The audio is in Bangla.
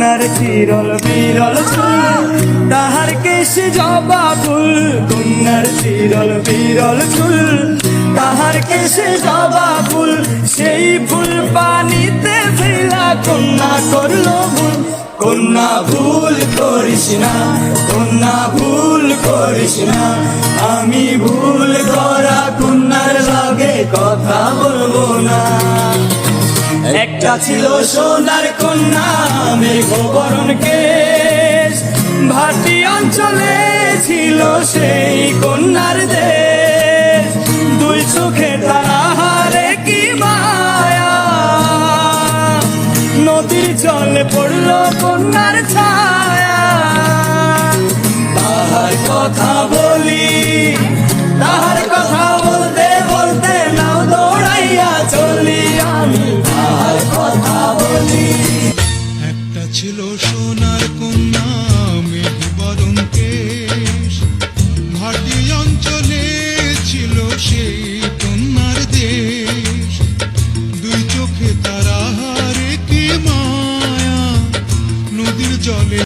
কন্যার চিরল বিরল চুল, তাহার কেশে জবা ফুল। কন্যার চিরল বিরল চুল, তাহার কেশে জবা ফুল। সেই ফুল পানিতে ফেলা কন্যা করলো ভুল। কন্যা ভুল করিস না, কন্যা ভুল করিস না। আমি ভুল করা কন্যার লগে কথা বলবো না। একটা ছিল সোনার কন্যা মেঘবরণ কেশ, ভাটি অঞ্চলে ছিল সেই কন্যার দেশ। দুই চোখে তারা হারে কি মায়া, নদীর জলে পড়লো কন্যার ছায়া। তাহার কথা বলি, তাহার কথা বলতে বলতে নাও দৌড়াইয়া চলি আমি। তাহার কথা বলি। একটা ছিল সোনার কন্যা মেঘবরণ কেশ, ভাটি অঞ্চলে ছিল সেই কন্যার দেশ। দুই চোখে তারা হারে কি মায়া, নদীর জলে।